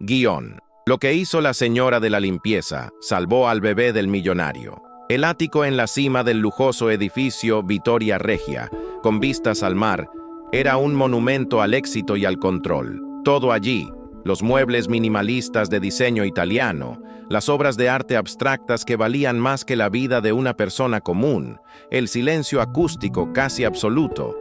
Guión. Lo que hizo la señora de la limpieza salvó al bebé del millonario. El ático en la cima del lujoso edificio Vittoria Regia, con vistas al mar, era un monumento al éxito y al control. Todo allí, los muebles minimalistas de diseño italiano, las obras de arte abstractas que valían más que la vida de una persona común, el silencio acústico casi absoluto,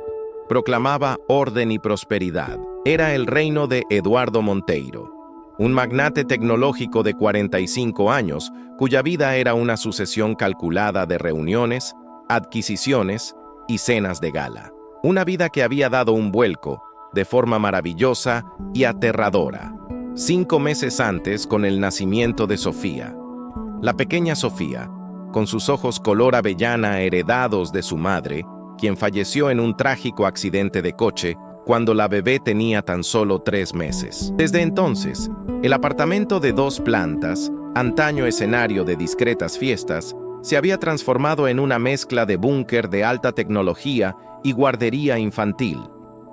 proclamaba orden y prosperidad. Era el reino de Eduardo Monteiro, un magnate tecnológico de 45 años, cuya vida era una sucesión calculada de reuniones, adquisiciones y cenas de gala. Una vida que había dado un vuelco, de forma maravillosa y aterradora, 5 meses antes con el nacimiento de Sofía. La pequeña Sofía, con sus ojos color avellana heredados de su madre, quien falleció en un trágico accidente de coche cuando la bebé tenía tan solo 3 meses. Desde entonces, el apartamento de 2 plantas, antaño escenario de discretas fiestas, se había transformado en una mezcla de búnker de alta tecnología y guardería infantil.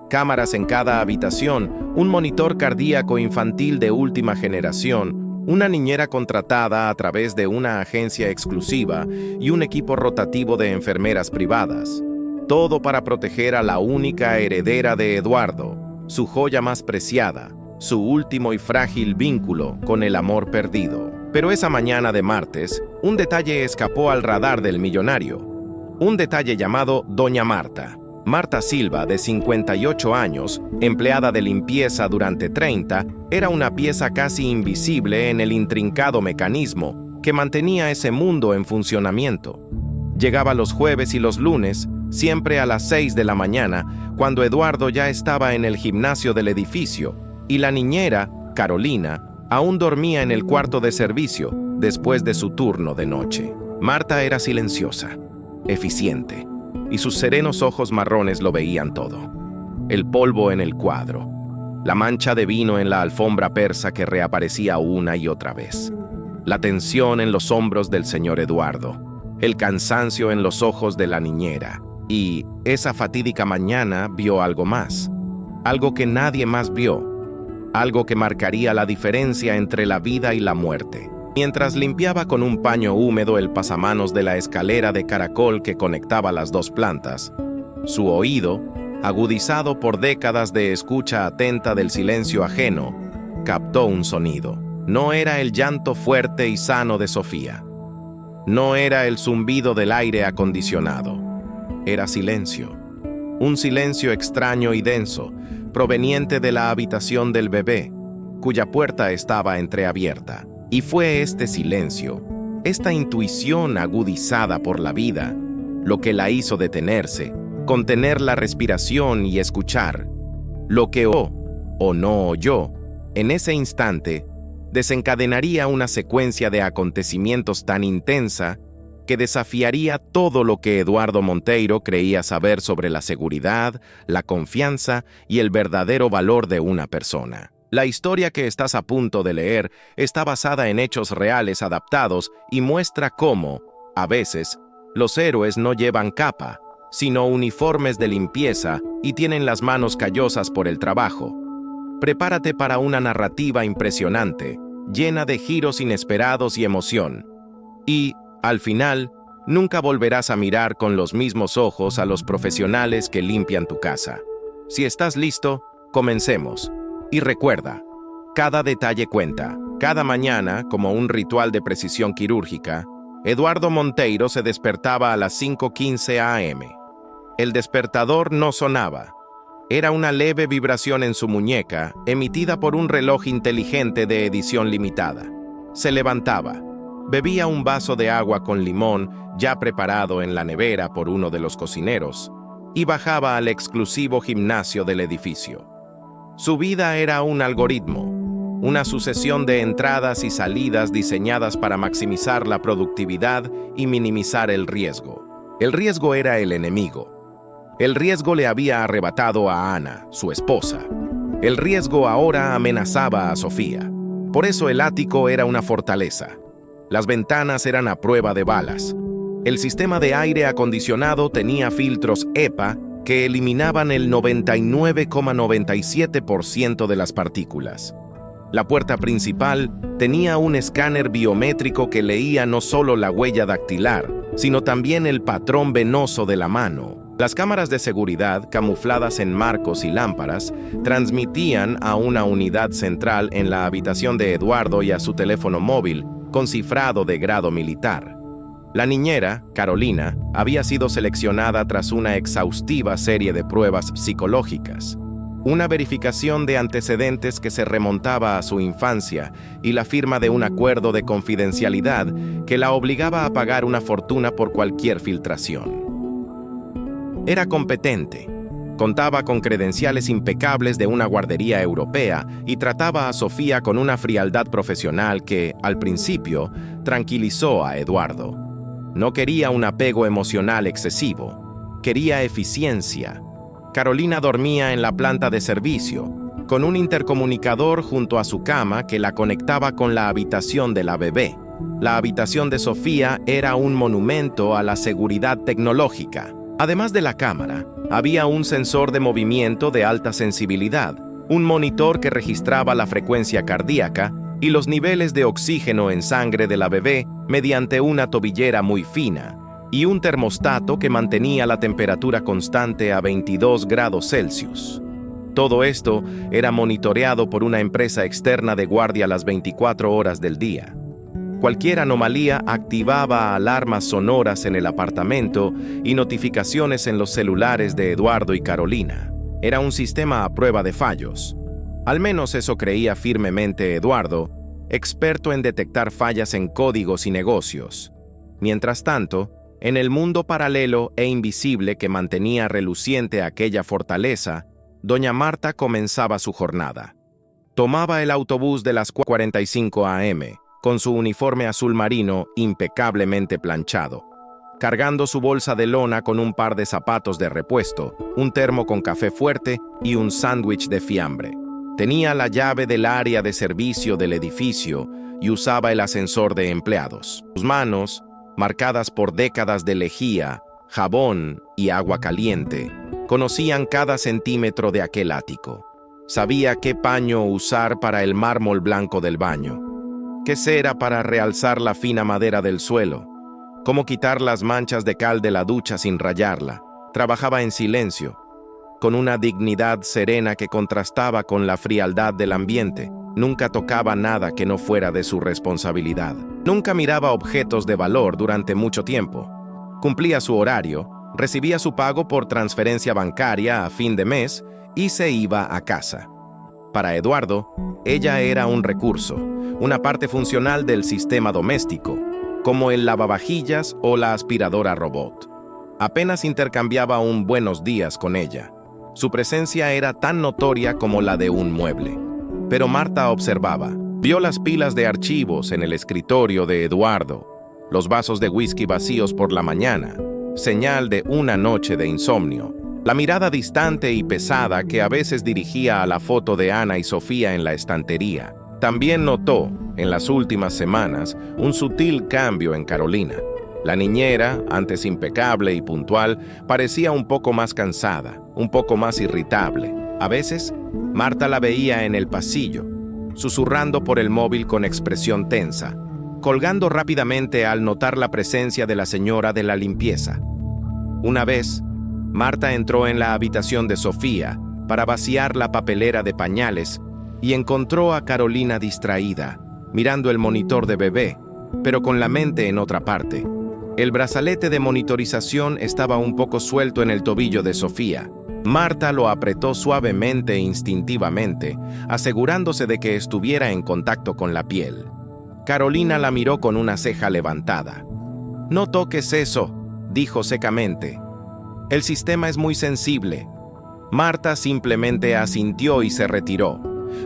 Cámaras en cada habitación, un monitor cardíaco infantil de última generación, una niñera contratada a través de una agencia exclusiva y un equipo rotativo de enfermeras privadas. Todo para proteger a la única heredera de Eduardo, su joya más preciada, su último y frágil vínculo con el amor perdido. Pero esa mañana de martes, un detalle escapó al radar del millonario. Un detalle llamado Doña Marta. Marta Silva, de 58 años, empleada de limpieza durante 30, era una pieza casi invisible en el intrincado mecanismo que mantenía ese mundo en funcionamiento. Llegaba los jueves y los lunes, siempre a las 6 de la mañana, cuando Eduardo ya estaba en el gimnasio del edificio, y la niñera, Carolina, aún dormía en el cuarto de servicio después de su turno de noche. Marta era silenciosa, eficiente, y sus serenos ojos marrones lo veían todo. El polvo en el cuadro, la mancha de vino en la alfombra persa que reaparecía una y otra vez, la tensión en los hombros del señor Eduardo, el cansancio en los ojos de la niñera, y esa fatídica mañana vio algo más, algo que nadie más vio, algo que marcaría la diferencia entre la vida y la muerte. Mientras limpiaba con un paño húmedo el pasamanos de la escalera de caracol que conectaba las 2 plantas, su oído, agudizado por décadas de escucha atenta del silencio ajeno, captó un sonido. No era el llanto fuerte y sano de Sofía. No era el zumbido del aire acondicionado. Era silencio. Un silencio extraño y denso, proveniente de la habitación del bebé, cuya puerta estaba entreabierta. Y fue este silencio, esta intuición agudizada por la vida, lo que la hizo detenerse, contener la respiración y escuchar. Lo que oyó, o no oyó, en ese instante, desencadenaría una secuencia de acontecimientos tan intensa que desafiaría todo lo que Eduardo Monteiro creía saber sobre la seguridad, la confianza y el verdadero valor de una persona. La historia que estás a punto de leer está basada en hechos reales adaptados y muestra cómo, a veces, los héroes no llevan capa, sino uniformes de limpieza y tienen las manos callosas por el trabajo. Prepárate para una narrativa impresionante, llena de giros inesperados y emoción. Y, al final, nunca volverás a mirar con los mismos ojos a los profesionales que limpian tu casa. Si estás listo, comencemos. Y recuerda, cada detalle cuenta. Cada mañana, como un ritual de precisión quirúrgica, Eduardo Monteiro se despertaba a las 5:15 a.m. El despertador no sonaba. Era una leve vibración en su muñeca, emitida por un reloj inteligente de edición limitada. Se levantaba, bebía un vaso de agua con limón, ya preparado en la nevera por uno de los cocineros, y bajaba al exclusivo gimnasio del edificio. Su vida era un algoritmo, una sucesión de entradas y salidas diseñadas para maximizar la productividad y minimizar el riesgo. El riesgo era el enemigo. El riesgo le había arrebatado a Ana, su esposa. El riesgo ahora amenazaba a Sofía. Por eso el ático era una fortaleza. Las ventanas eran a prueba de balas. El sistema de aire acondicionado tenía filtros EPA que eliminaban el 99,97% de las partículas. La puerta principal tenía un escáner biométrico que leía no solo la huella dactilar, sino también el patrón venoso de la mano. Las cámaras de seguridad, camufladas en marcos y lámparas, transmitían a una unidad central en la habitación de Eduardo y a su teléfono móvil, con cifrado de grado militar. La niñera, Carolina, había sido seleccionada tras una exhaustiva serie de pruebas psicológicas, una verificación de antecedentes que se remontaba a su infancia y la firma de un acuerdo de confidencialidad que la obligaba a pagar una fortuna por cualquier filtración. Era competente, contaba con credenciales impecables de una guardería europea y trataba a Sofía con una frialdad profesional que, al principio, tranquilizó a Eduardo. No quería un apego emocional excesivo, quería eficiencia. Carolina dormía en la planta de servicio, con un intercomunicador junto a su cama que la conectaba con la habitación de la bebé. La habitación de Sofía era un monumento a la seguridad tecnológica. Además de la cámara, había un sensor de movimiento de alta sensibilidad, un monitor que registraba la frecuencia cardíaca y los niveles de oxígeno en sangre de la bebé mediante una tobillera muy fina, y un termostato que mantenía la temperatura constante a 22 grados Celsius. Todo esto era monitoreado por una empresa externa de guardia las 24 horas del día. Cualquier anomalía activaba alarmas sonoras en el apartamento y notificaciones en los celulares de Eduardo y Carolina. Era un sistema a prueba de fallos. Al menos eso creía firmemente Eduardo, experto en detectar fallas en códigos y negocios. Mientras tanto, en el mundo paralelo e invisible que mantenía reluciente aquella fortaleza, doña Marta comenzaba su jornada. Tomaba el autobús de las 4:45 a.m., con su uniforme azul marino impecablemente planchado, cargando su bolsa de lona con un par de zapatos de repuesto, un termo con café fuerte y un sándwich de fiambre. Tenía la llave del área de servicio del edificio y usaba el ascensor de empleados. Sus manos, marcadas por décadas de lejía, jabón y agua caliente, conocían cada centímetro de aquel ático. Sabía qué paño usar para el mármol blanco del baño, qué cera para realzar la fina madera del suelo, cómo quitar las manchas de cal de la ducha sin rayarla. Trabajaba en silencio, con una dignidad serena que contrastaba con la frialdad del ambiente. Nunca tocaba nada que no fuera de su responsabilidad. Nunca miraba objetos de valor durante mucho tiempo. Cumplía su horario, recibía su pago por transferencia bancaria a fin de mes y se iba a casa. Para Eduardo, ella era un recurso, una parte funcional del sistema doméstico, como el lavavajillas o la aspiradora robot. Apenas intercambiaba un buenos días con ella. Su presencia era tan notoria como la de un mueble. Pero Marta observaba. Vio las pilas de archivos en el escritorio de Eduardo, los vasos de whisky vacíos por la mañana, señal de una noche de insomnio. La mirada distante y pesada que a veces dirigía a la foto de Ana y Sofía en la estantería. También notó, en las últimas semanas, un sutil cambio en Carolina. La niñera, antes impecable y puntual, parecía un poco más cansada, un poco más irritable. A veces, Marta la veía en el pasillo, susurrando por el móvil con expresión tensa, colgando rápidamente al notar la presencia de la señora de la limpieza. Una vez, Marta entró en la habitación de Sofía para vaciar la papelera de pañales y encontró a Carolina distraída, mirando el monitor de bebé, pero con la mente en otra parte. El brazalete de monitorización estaba un poco suelto en el tobillo de Sofía. Marta lo apretó suavemente e instintivamente, asegurándose de que estuviera en contacto con la piel. Carolina la miró con una ceja levantada. «No toques eso», dijo secamente. «El sistema es muy sensible». Marta simplemente asintió y se retiró,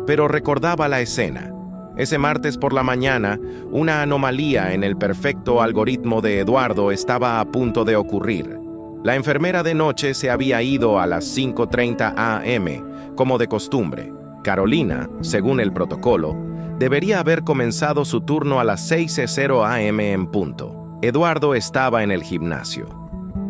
pero recordaba la escena. Ese martes por la mañana, una anomalía en el perfecto algoritmo de Eduardo estaba a punto de ocurrir. La enfermera de noche se había ido a las 5:30 a.m., como de costumbre. Carolina, según el protocolo, debería haber comenzado su turno a las 6:00 a.m. en punto. Eduardo estaba en el gimnasio.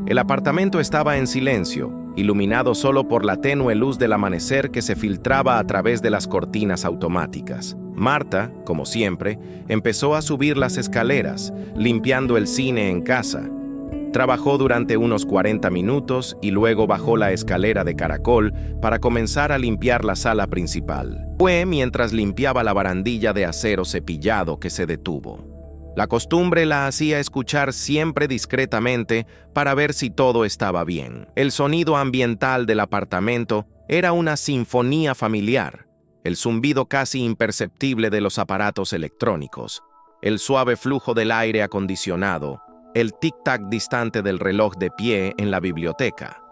El apartamento estaba en silencio, iluminado solo por la tenue luz del amanecer que se filtraba a través de las cortinas automáticas. Marta, como siempre, empezó a subir las escaleras, limpiando el cine en casa. Trabajó durante unos 40 minutos y luego bajó la escalera de caracol para comenzar a limpiar la sala principal. Fue mientras limpiaba la barandilla de acero cepillado que se detuvo. La costumbre la hacía escuchar siempre discretamente para ver si todo estaba bien. El sonido ambiental del apartamento era una sinfonía familiar. El zumbido casi imperceptible de los aparatos electrónicos, el suave flujo del aire acondicionado, el tic-tac distante del reloj de pie en la biblioteca.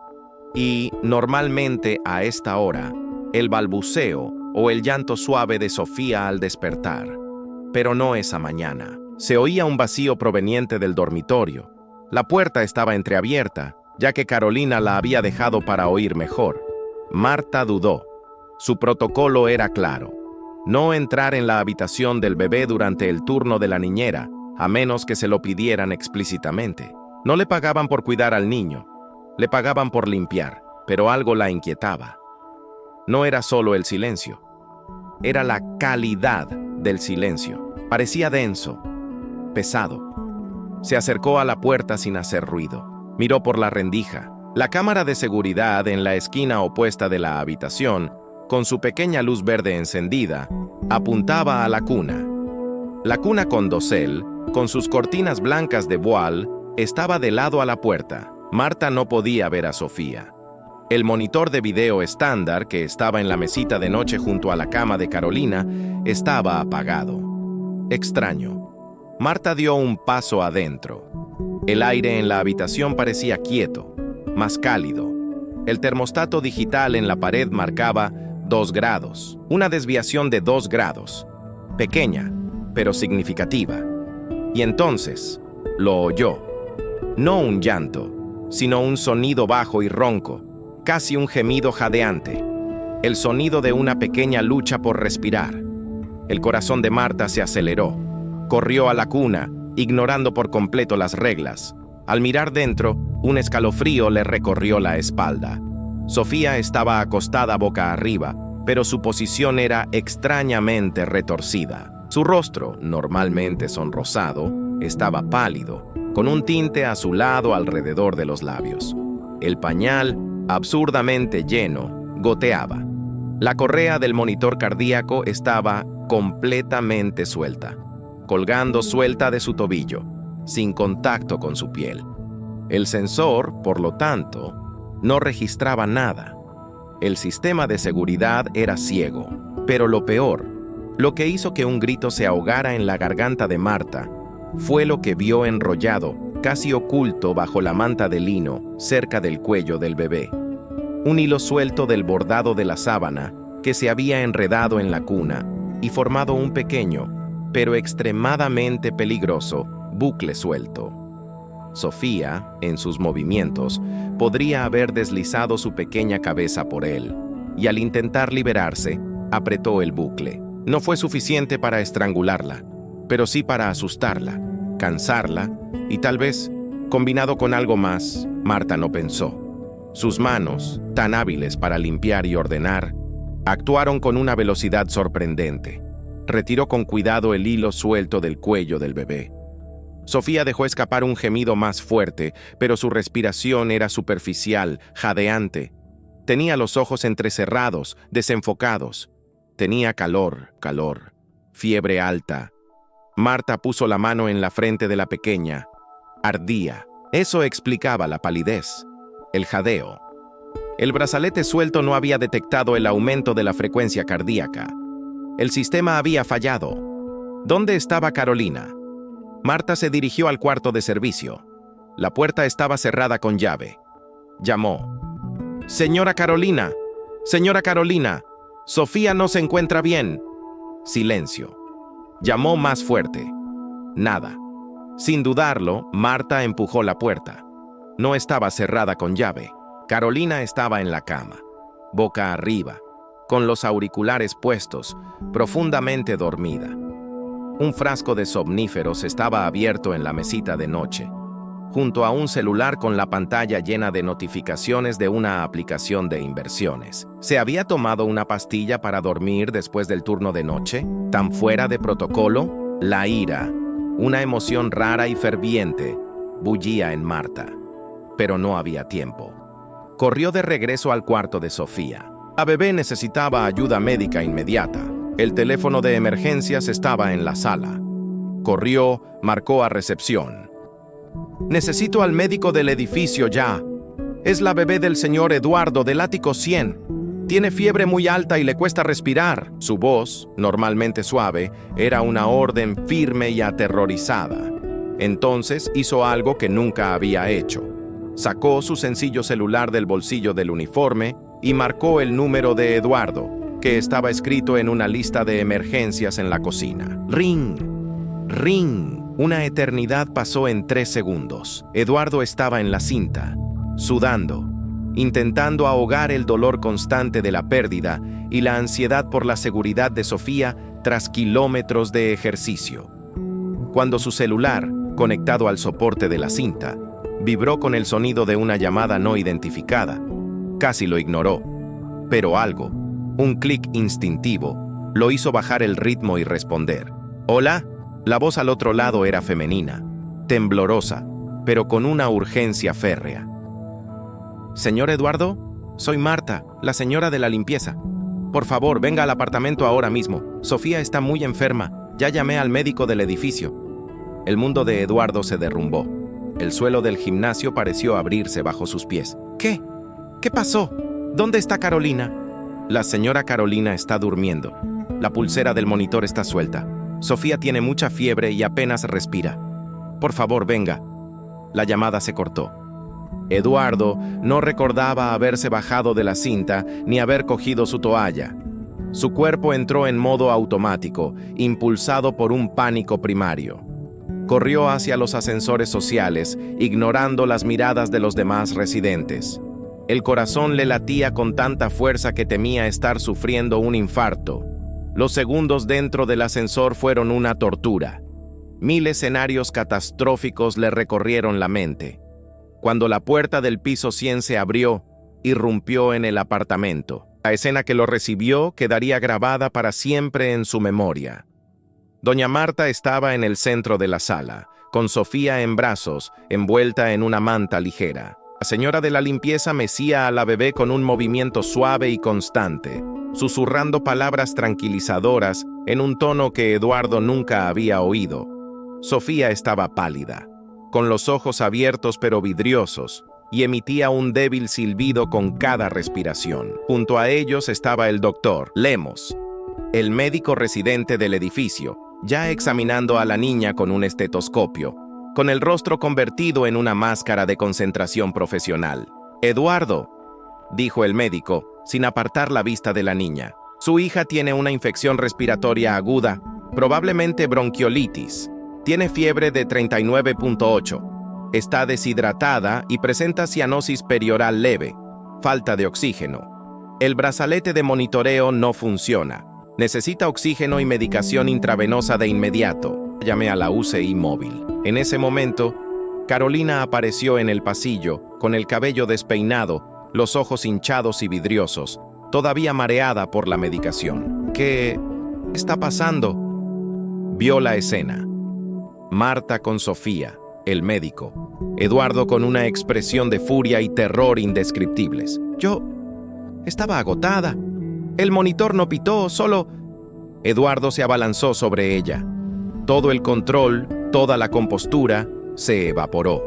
Y, normalmente a esta hora, el balbuceo o el llanto suave de Sofía al despertar. Pero no esa mañana. Se oía un vacío proveniente del dormitorio. La puerta estaba entreabierta, ya que Carolina la había dejado para oír mejor. Marta dudó. Su protocolo era claro: no entrar en la habitación del bebé durante el turno de la niñera, a menos que se lo pidieran explícitamente. No le pagaban por cuidar al niño, le pagaban por limpiar, pero algo la inquietaba. No era solo el silencio, era la calidad del silencio. Parecía denso, pesado. Se acercó a la puerta sin hacer ruido. Miró por la rendija. La cámara de seguridad en la esquina opuesta de la habitación, con su pequeña luz verde encendida, apuntaba a la cuna. La cuna con dosel, con sus cortinas blancas de voile, estaba de lado a la puerta. Marta no podía ver a Sofía. El monitor de video estándar, que estaba en la mesita de noche junto a la cama de Carolina, estaba apagado. Extraño. Marta dio un paso adentro. El aire en la habitación parecía quieto, más cálido. El termostato digital en la pared marcaba 2 grados, una desviación de 2 grados, pequeña, pero significativa. Y entonces, lo oyó. No un llanto, sino un sonido bajo y ronco, casi un gemido jadeante. El sonido de una pequeña lucha por respirar. El corazón de Marta se aceleró. Corrió a la cuna, ignorando por completo las reglas. Al mirar dentro, un escalofrío le recorrió la espalda. Sofía estaba acostada boca arriba, pero su posición era extrañamente retorcida. Su rostro, normalmente sonrosado, estaba pálido, con un tinte azulado alrededor de los labios. El pañal, absurdamente lleno, goteaba. La correa del monitor cardíaco estaba completamente suelta, colgando suelta de su tobillo, sin contacto con su piel. El sensor, por lo tanto, no registraba nada. El sistema de seguridad era ciego. Pero lo peor, lo que hizo que un grito se ahogara en la garganta de Marta, fue lo que vio enrollado, casi oculto bajo la manta de lino, cerca del cuello del bebé. Un hilo suelto del bordado de la sábana que se había enredado en la cuna y formado un pequeño, pero extremadamente peligroso, bucle suelto. Sofía, en sus movimientos, podría haber deslizado su pequeña cabeza por él, y al intentar liberarse, apretó el bucle. No fue suficiente para estrangularla, pero sí para asustarla, cansarla, y tal vez, combinado con algo más, Marta no pensó. Sus manos, tan hábiles para limpiar y ordenar, actuaron con una velocidad sorprendente. Retiró con cuidado el hilo suelto del cuello del bebé. Sofía dejó escapar un gemido más fuerte, pero su respiración era superficial, jadeante. Tenía los ojos entrecerrados, desenfocados. Tenía calor, fiebre alta. Marta puso la mano en la frente de la pequeña. Ardía. Eso explicaba la palidez, el jadeo. El brazalete suelto no había detectado el aumento de la frecuencia cardíaca. El sistema había fallado. ¿Dónde estaba Carolina? Marta se dirigió al cuarto de servicio. La puerta estaba cerrada con llave. Llamó. «Señora Carolina, señora Carolina, Sofía no se encuentra bien». Silencio. Llamó más fuerte. Nada. Sin dudarlo, Marta empujó la puerta. No estaba cerrada con llave. Carolina estaba en la cama, boca arriba, con los auriculares puestos, profundamente dormida. Un frasco de somníferos estaba abierto en la mesita de noche. junto a un celular con la pantalla llena de notificaciones de una aplicación de inversiones. ¿Se había tomado una pastilla para dormir después del turno de noche? ¿Tan fuera de protocolo? La ira, una emoción rara y ferviente, bullía en Marta. Pero no había tiempo. Corrió de regreso al cuarto de Sofía. La bebé necesitaba ayuda médica inmediata. El teléfono de emergencias estaba en la sala. Corrió, marcó a recepción. «Necesito al médico del edificio ya. Es la bebé del señor Eduardo del ático 100. Tiene fiebre muy alta y le cuesta respirar». Su voz, normalmente suave, era una orden firme y aterrorizada. Entonces hizo algo que nunca había hecho. Sacó su sencillo celular del bolsillo del uniforme y marcó el número de Eduardo, que estaba escrito en una lista de emergencias en la cocina. Ring, ring. Una eternidad pasó en 3 segundos. Eduardo estaba en la cinta, sudando, intentando ahogar el dolor constante de la pérdida y la ansiedad por la seguridad de Sofía tras kilómetros de ejercicio. Cuando su celular, conectado al soporte de la cinta, vibró con el sonido de una llamada no identificada, casi lo ignoró. Pero algo, un clic instintivo, lo hizo bajar el ritmo y responder. «¿Hola?» La voz al otro lado era femenina, temblorosa, pero con una urgencia férrea. «Señor Eduardo, soy Marta, la señora de la limpieza. Por favor, venga al apartamento ahora mismo. Sofía está muy enferma. Ya llamé al médico del edificio». El mundo de Eduardo se derrumbó. El suelo del gimnasio pareció abrirse bajo sus pies. «¿Qué? ¿Qué pasó? ¿Dónde está Carolina?» «La señora Carolina está durmiendo. La pulsera del monitor está suelta. Sofía tiene mucha fiebre y apenas respira. Por favor, venga». La llamada se cortó. Eduardo no recordaba haberse bajado de la cinta ni haber cogido su toalla. Su cuerpo entró en modo automático, impulsado por un pánico primario. Corrió hacia los ascensores sociales, ignorando las miradas de los demás residentes. El corazón le latía con tanta fuerza que temía estar sufriendo un infarto. Los segundos dentro del ascensor fueron una tortura. 1000 escenarios catastróficos le recorrieron la mente. Cuando la puerta del piso 100 se abrió, irrumpió en el apartamento. La escena que lo recibió quedaría grabada para siempre en su memoria. Doña Marta estaba en el centro de la sala, con Sofía en brazos, envuelta en una manta ligera. La señora de la limpieza mecía a la bebé con un movimiento suave y constante, susurrando palabras tranquilizadoras en un tono que Eduardo nunca había oído. Sofía estaba pálida, con los ojos abiertos pero vidriosos, y emitía un débil silbido con cada respiración. Junto a ellos estaba el doctor Lemos, el médico residente del edificio, ya examinando a la niña con un estetoscopio, con el rostro convertido en una máscara de concentración profesional. «Eduardo», dijo el médico, sin apartar la vista de la niña. «Su hija tiene una infección respiratoria aguda, probablemente bronquiolitis. Tiene fiebre de 39.8. Está deshidratada y presenta cianosis perioral leve, falta de oxígeno. El brazalete de monitoreo no funciona. Necesita oxígeno y medicación intravenosa de inmediato. Llamé a la UCI móvil». En ese momento, Carolina apareció en el pasillo, con el cabello despeinado, los ojos hinchados y vidriosos, todavía mareada por la medicación. «¿Qué está pasando?» Vio la escena. Marta con Sofía, el médico. Eduardo con una expresión de furia y terror indescriptibles. «Yo estaba agotada. El monitor no pitó, solo...» Eduardo se abalanzó sobre ella. Todo el control, toda la compostura, se evaporó.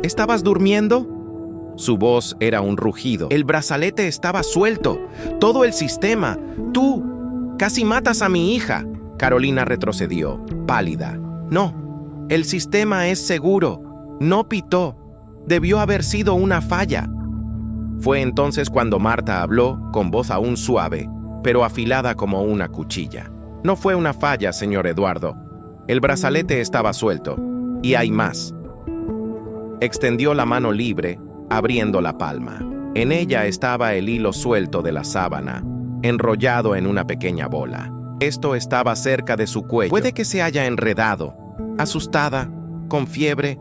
«¿Estabas durmiendo?» Su voz era un rugido. «El brazalete estaba suelto. Todo el sistema. Tú casi matas a mi hija». Carolina retrocedió, pálida. «No, el sistema es seguro. No pitó. Debió haber sido una falla». Fue entonces cuando Marta habló, con voz aún suave, pero afilada como una cuchilla. «No fue una falla, señor Eduardo. El brazalete estaba suelto. Y hay más». Extendió la mano libre, abriendo la palma. En ella estaba el hilo suelto de la sábana, enrollado en una pequeña bola. Esto estaba cerca de su cuello. Puede que se haya enredado, asustada, con fiebre.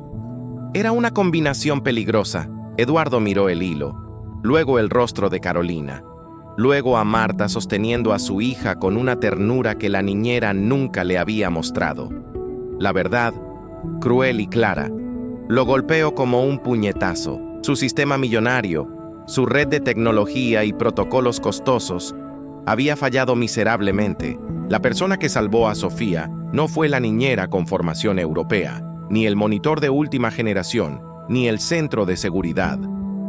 Era una combinación peligrosa. Eduardo miró el hilo, luego el rostro de Carolina, luego a Marta sosteniendo a su hija con una ternura que la niñera nunca le había mostrado. La verdad, cruel y clara, lo golpeó como un puñetazo. Su sistema millonario, su red de tecnología y protocolos costosos, había fallado miserablemente. La persona que salvó a Sofía no fue la niñera con formación europea, ni el monitor de última generación, ni el centro de seguridad.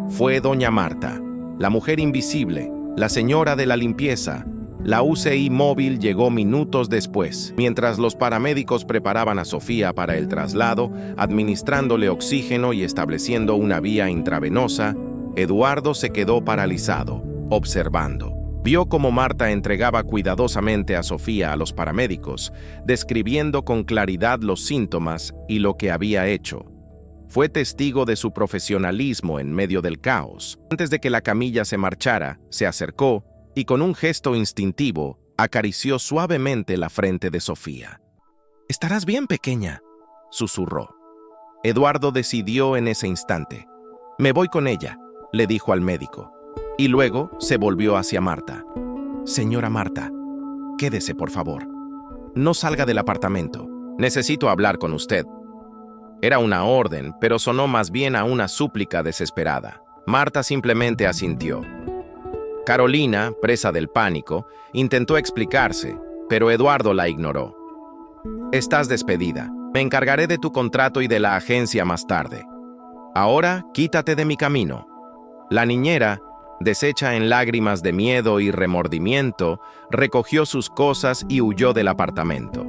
Fue doña Marta, la mujer invisible, la señora de la limpieza. La UCI móvil llegó minutos después, mientras los paramédicos preparaban a Sofía para el traslado, administrándole oxígeno y estableciendo una vía intravenosa. Eduardo se quedó paralizado, observando. Vio cómo Marta entregaba cuidadosamente a Sofía a los paramédicos, describiendo con claridad los síntomas y lo que había hecho. Fue testigo de su profesionalismo en medio del caos. Antes de que la camilla se marchara, se acercó y con un gesto instintivo acarició suavemente la frente de Sofía. «¿Estarás bien, pequeña?», susurró. Eduardo decidió en ese instante. «Me voy con ella», le dijo al médico. Y luego se volvió hacia Marta. «Señora Marta, quédese, por favor. No salga del apartamento. Necesito hablar con usted». Era una orden, pero sonó más bien a una súplica desesperada. Marta simplemente asintió. Carolina, presa del pánico, intentó explicarse, pero Eduardo la ignoró. «Estás despedida. Me encargaré de tu contrato y de la agencia más tarde. Ahora, quítate de mi camino». La niñera, deshecha en lágrimas de miedo y remordimiento, recogió sus cosas y huyó del apartamento.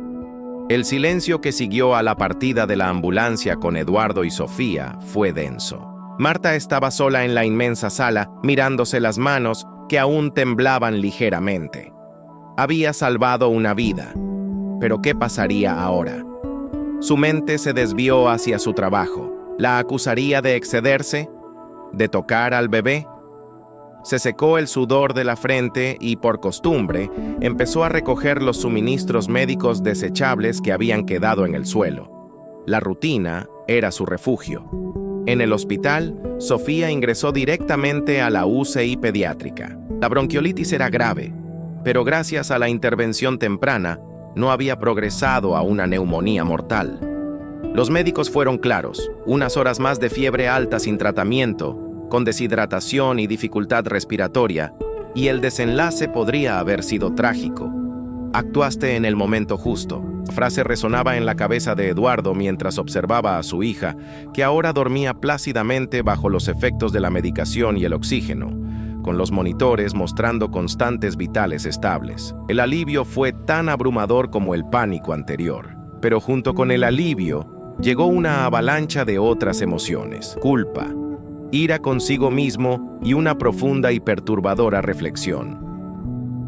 El silencio que siguió a la partida de la ambulancia con Eduardo y Sofía fue denso. Marta estaba sola en la inmensa sala, mirándose las manos que aún temblaban ligeramente. Había salvado una vida, pero ¿qué pasaría ahora? Su mente se desvió hacia su trabajo. ¿La acusaría de excederse? ¿De tocar al bebé? Se secó el sudor de la frente y, por costumbre, empezó a recoger los suministros médicos desechables que habían quedado en el suelo. La rutina era su refugio. En el hospital, Sofía ingresó directamente a la UCI pediátrica. La bronquiolitis era grave, pero gracias a la intervención temprana, no había progresado a una neumonía mortal. Los médicos fueron claros: unas horas más de fiebre alta sin tratamiento, con deshidratación y dificultad respiratoria, y el desenlace podría haber sido trágico. «Actuaste en el momento justo». La frase resonaba en la cabeza de Eduardo mientras observaba a su hija, que ahora dormía plácidamente bajo los efectos de la medicación y el oxígeno, con los monitores mostrando constantes vitales estables. El alivio fue tan abrumador como el pánico anterior, pero junto con el alivio llegó una avalancha de otras emociones: culpa, ira consigo mismo y una profunda y perturbadora reflexión.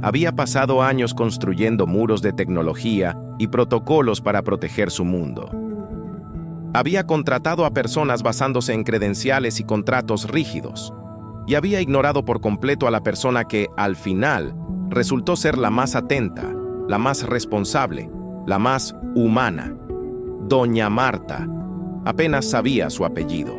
Había pasado años construyendo muros de tecnología y protocolos para proteger su mundo. Había contratado a personas basándose en credenciales y contratos rígidos, y había ignorado por completo a la persona que, al final, resultó ser la más atenta, la más responsable, la más humana. Doña Marta. Apenas sabía su apellido.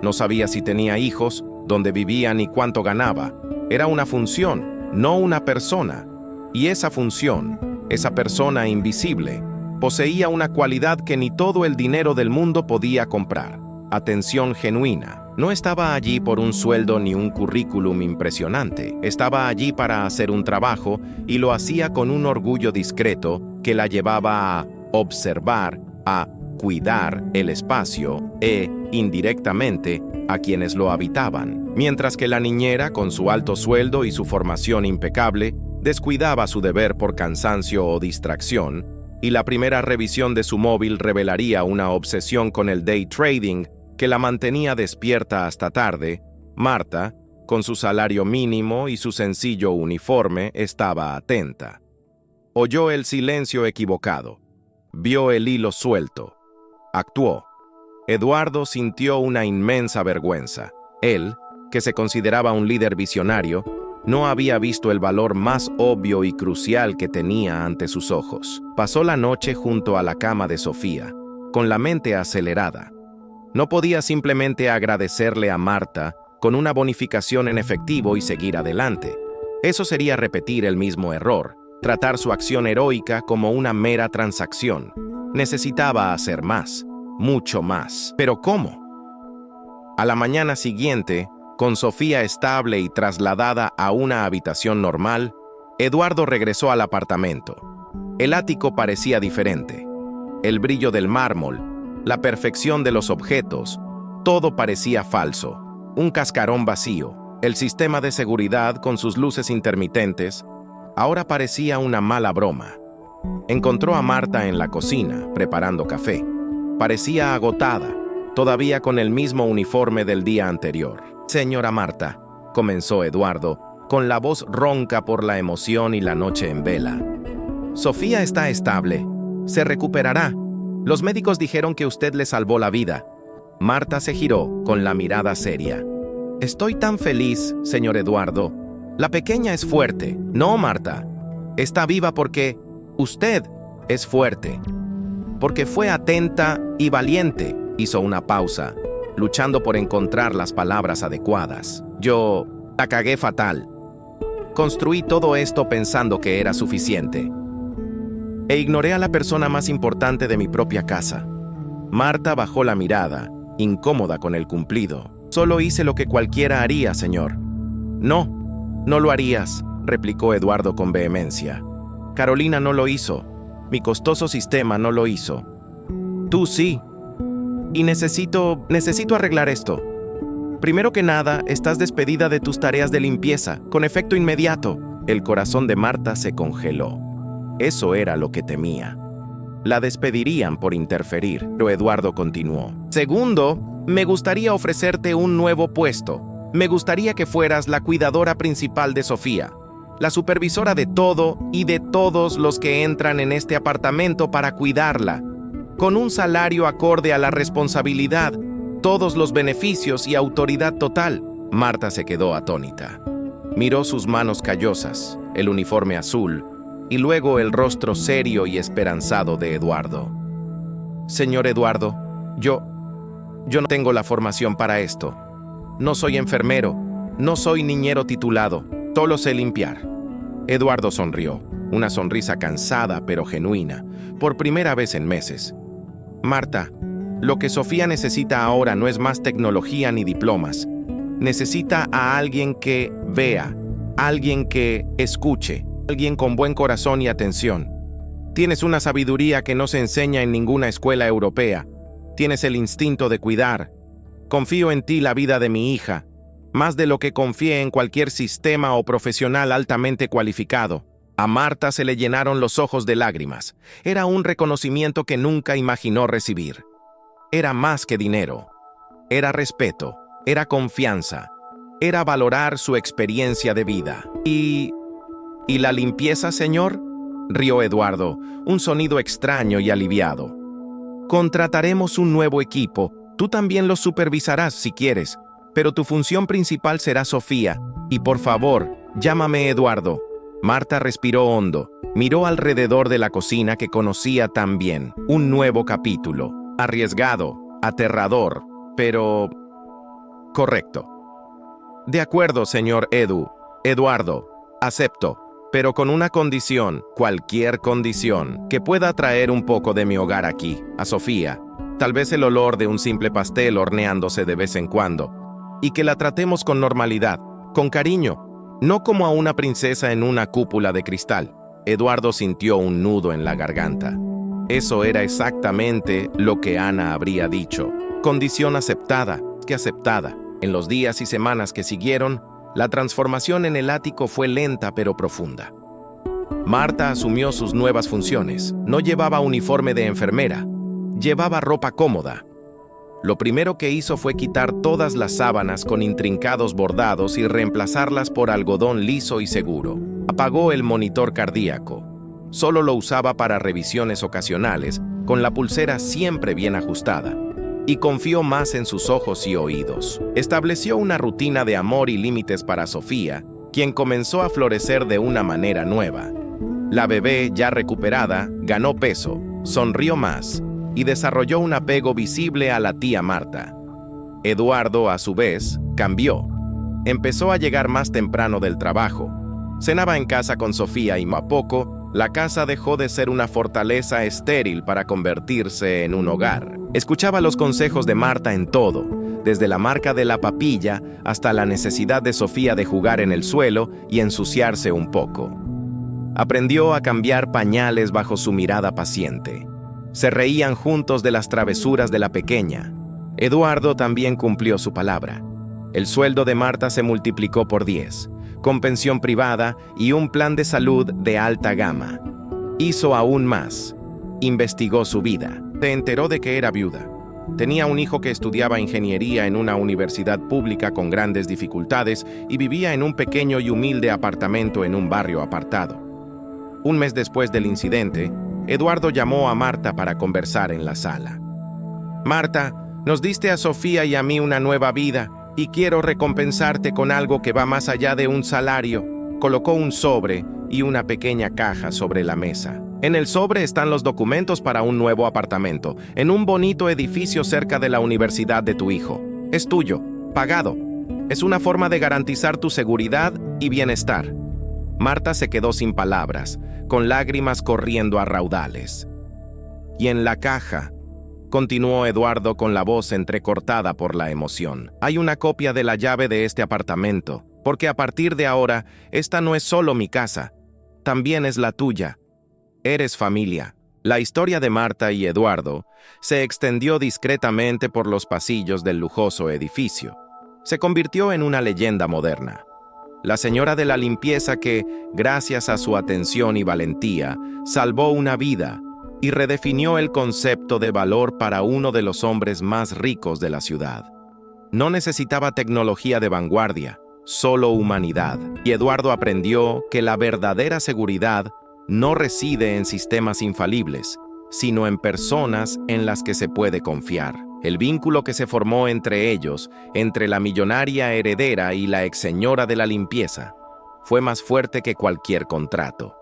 No sabía si tenía hijos, dónde vivía ni cuánto ganaba. Era una función, no una persona. Y esa función, esa persona invisible, poseía una cualidad que ni todo el dinero del mundo podía comprar: atención genuina. No estaba allí por un sueldo ni un currículum impresionante. Estaba allí para hacer un trabajo, y lo hacía con un orgullo discreto que la llevaba a observar, a cuidar el espacio e, indirectamente, a quienes lo habitaban. Mientras que la niñera, con su alto sueldo y su formación impecable, descuidaba su deber por cansancio o distracción, y la primera revisión de su móvil revelaría una obsesión con el day trading que la mantenía despierta hasta tarde. Marta, con su salario mínimo y su sencillo uniforme, estaba atenta. Oyó el silencio equivocado. Vio el hilo suelto. Actuó. Eduardo sintió una inmensa vergüenza. Él, que se consideraba un líder visionario, no había visto el valor más obvio y crucial que tenía ante sus ojos. Pasó la noche junto a la cama de Sofía, con la mente acelerada. No podía simplemente agradecerle a Marta con una bonificación en efectivo y seguir adelante. Eso sería repetir el mismo error, tratar su acción heroica como una mera transacción. Necesitaba hacer más, mucho más. ¿Pero cómo? A la mañana siguiente, con Sofía estable y trasladada a una habitación normal, Eduardo regresó al apartamento. El ático parecía diferente. El brillo del mármol, la perfección de los objetos, todo parecía falso. Un cascarón vacío, el sistema de seguridad con sus luces intermitentes, ahora parecía una mala broma. Encontró a Marta en la cocina, preparando café. Parecía agotada, todavía con el mismo uniforme del día anterior. «Señora Marta», comenzó Eduardo, con la voz ronca por la emoción y la noche en vela. «Sofía está estable. Se recuperará. Los médicos dijeron que usted le salvó la vida». Marta se giró con la mirada seria. «Estoy tan feliz, señor Eduardo. La pequeña es fuerte. No, Marta. Está viva porque usted es fuerte. Porque fue atenta y valiente». Hizo una pausa, luchando por encontrar las palabras adecuadas. «Yo la cagué fatal. Construí todo esto pensando que era suficiente. E ignoré a la persona más importante de mi propia casa». Marta bajó la mirada, incómoda con el cumplido. «Solo hice lo que cualquiera haría, señor». «No, no lo harías», replicó Eduardo con vehemencia. «Carolina no lo hizo. Mi costoso sistema no lo hizo. Tú sí. Y necesito arreglar esto. Primero que nada, estás despedida de tus tareas de limpieza, con efecto inmediato». El corazón de Marta se congeló. Eso era lo que temía. La despedirían por interferir, pero Eduardo continuó. «Segundo, me gustaría ofrecerte un nuevo puesto. Me gustaría que fueras la cuidadora principal de Sofía, la supervisora de todo y de todos los que entran en este apartamento para cuidarla, con un salario acorde a la responsabilidad, todos los beneficios y autoridad total». Marta se quedó atónita. Miró sus manos callosas, el uniforme azul, y luego el rostro serio y esperanzado de Eduardo. «Señor Eduardo, yo no tengo la formación para esto. No soy enfermero, no soy niñero titulado, solo sé limpiar». Eduardo sonrió, una sonrisa cansada pero genuina, por primera vez en meses. «Marta, lo que Sofía necesita ahora no es más tecnología ni diplomas. Necesita a alguien que vea, alguien que escuche, alguien con buen corazón y atención. Tienes una sabiduría que no se enseña en ninguna escuela europea. Tienes el instinto de cuidar. Confío en ti la vida de mi hija, más de lo que confié en cualquier sistema o profesional altamente cualificado». A Marta se le llenaron los ojos de lágrimas. Era un reconocimiento que nunca imaginó recibir. Era más que dinero. Era respeto, era confianza, era valorar su experiencia de vida. ¿Y la limpieza, señor?», rió Eduardo, un sonido extraño y aliviado. «Contrataremos un nuevo equipo. Tú también lo supervisarás si quieres, pero tu función principal será Sofía. Y por favor, llámame Eduardo». Marta respiró hondo, miró alrededor de la cocina que conocía tan bien. Un nuevo capítulo, arriesgado, aterrador, pero correcto. «De acuerdo, señor Eduardo, acepto, pero con una condición, cualquier condición, que pueda traer un poco de mi hogar aquí, a Sofía, tal vez el olor de un simple pastel horneándose de vez en cuando, y que la tratemos con normalidad, con cariño, no como a una princesa en una cúpula de cristal». Eduardo sintió un nudo en la garganta. Eso era exactamente lo que Ana habría dicho. Condición aceptada, que aceptada. En los días y semanas que siguieron, la transformación en el ático fue lenta pero profunda. Marta asumió sus nuevas funciones. No llevaba uniforme de enfermera, llevaba ropa cómoda. Lo primero que hizo fue quitar todas las sábanas con intrincados bordados y reemplazarlas por algodón liso y seguro. Apagó el monitor cardíaco. Solo lo usaba para revisiones ocasionales, con la pulsera siempre bien ajustada. Y confió más en sus ojos y oídos. Estableció una rutina de amor y límites para Sofía, quien comenzó a florecer de una manera nueva. La bebé, ya recuperada, ganó peso, sonrió más, y desarrolló un apego visible a la tía Marta. Eduardo, a su vez, cambió. Empezó a llegar más temprano del trabajo. Cenaba en casa con Sofía y a poco, la casa dejó de ser una fortaleza estéril para convertirse en un hogar. Escuchaba los consejos de Marta en todo, desde la marca de la papilla hasta la necesidad de Sofía de jugar en el suelo y ensuciarse un poco. Aprendió a cambiar pañales bajo su mirada paciente. Se reían juntos de las travesuras de la pequeña. Eduardo también cumplió su palabra. El sueldo de Marta se multiplicó por 10, con pensión privada y un plan de salud de alta gama. Hizo aún más. Investigó su vida. Se enteró de que era viuda. Tenía un hijo que estudiaba ingeniería en una universidad pública con grandes dificultades y vivía en un pequeño y humilde apartamento en un barrio apartado. Un mes después del incidente, Eduardo llamó a Marta para conversar en la sala. «Marta, nos diste a Sofía y a mí una nueva vida y quiero recompensarte con algo que va más allá de un salario». Colocó un sobre y una pequeña caja sobre la mesa. En el sobre están los documentos para un nuevo apartamento, en un bonito edificio cerca de la universidad de tu hijo. Es tuyo, pagado. Es una forma de garantizar tu seguridad y bienestar. Marta se quedó sin palabras, con lágrimas corriendo a raudales. «Y en la caja», continuó Eduardo con la voz entrecortada por la emoción, «hay una copia de la llave de este apartamento, porque a partir de ahora, esta no es solo mi casa, también es la tuya. Eres familia». La historia de Marta y Eduardo se extendió discretamente por los pasillos del lujoso edificio. Se convirtió en una leyenda moderna. La señora de la limpieza que, gracias a su atención y valentía, salvó una vida y redefinió el concepto de valor para uno de los hombres más ricos de la ciudad. No necesitaba tecnología de vanguardia, solo humanidad. Y Eduardo aprendió que la verdadera seguridad no reside en sistemas infalibles, sino en personas en las que se puede confiar. El vínculo que se formó entre ellos, entre la millonaria heredera y la ex señora de la limpieza, fue más fuerte que cualquier contrato.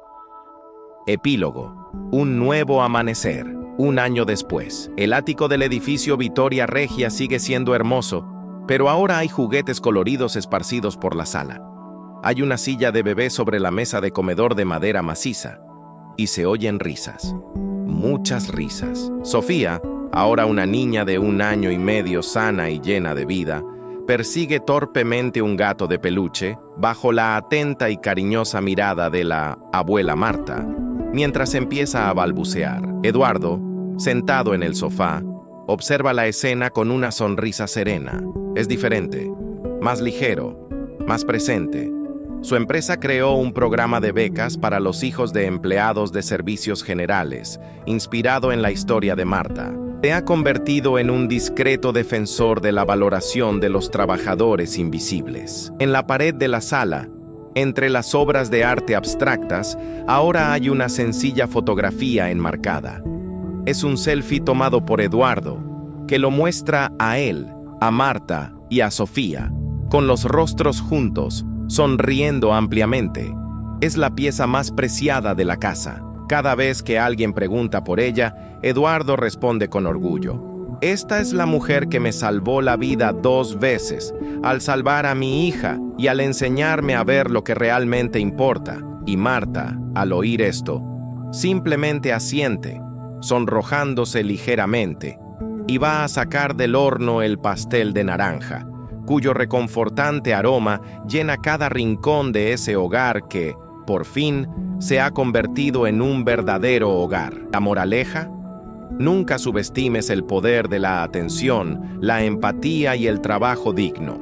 Epílogo. Un nuevo amanecer. Un año después, el ático del edificio Vitoria Regia sigue siendo hermoso, pero ahora hay juguetes coloridos esparcidos por la sala. Hay una silla de bebé sobre la mesa de comedor de madera maciza, y se oyen risas. Muchas risas. Sofía, ahora una niña de 1 año y medio sana y llena de vida, persigue torpemente un gato de peluche bajo la atenta y cariñosa mirada de la abuela Marta, mientras empieza a balbucear. Eduardo, sentado en el sofá, observa la escena con una sonrisa serena. Es diferente, más ligero, más presente. Su empresa creó un programa de becas para los hijos de empleados de servicios generales, inspirado en la historia de Marta. Se ha convertido en un discreto defensor de la valoración de los trabajadores invisibles. En la pared de la sala, entre las obras de arte abstractas, ahora hay una sencilla fotografía enmarcada. Es un selfie tomado por Eduardo, que lo muestra a él, a Marta y a Sofía, con los rostros juntos, sonriendo ampliamente. Es la pieza más preciada de la casa. Cada vez que alguien pregunta por ella, Eduardo responde con orgullo: «Esta es la mujer que me salvó la vida 2 veces, al salvar a mi hija y al enseñarme a ver lo que realmente importa». Y Marta, al oír esto, simplemente asiente, sonrojándose ligeramente, y va a sacar del horno el pastel de naranja, cuyo reconfortante aroma llena cada rincón de ese hogar que, por fin, se ha convertido en un verdadero hogar. La moraleja: nunca subestimes el poder de la atención, la empatía y el trabajo digno.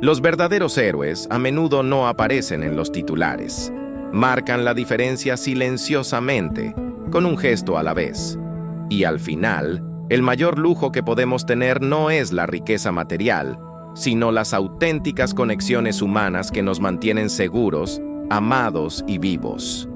Los verdaderos héroes a menudo no aparecen en los titulares. Marcan la diferencia silenciosamente, con un gesto a la vez. Y al final, el mayor lujo que podemos tener no es la riqueza material, sino las auténticas conexiones humanas que nos mantienen seguros, amados y vivos.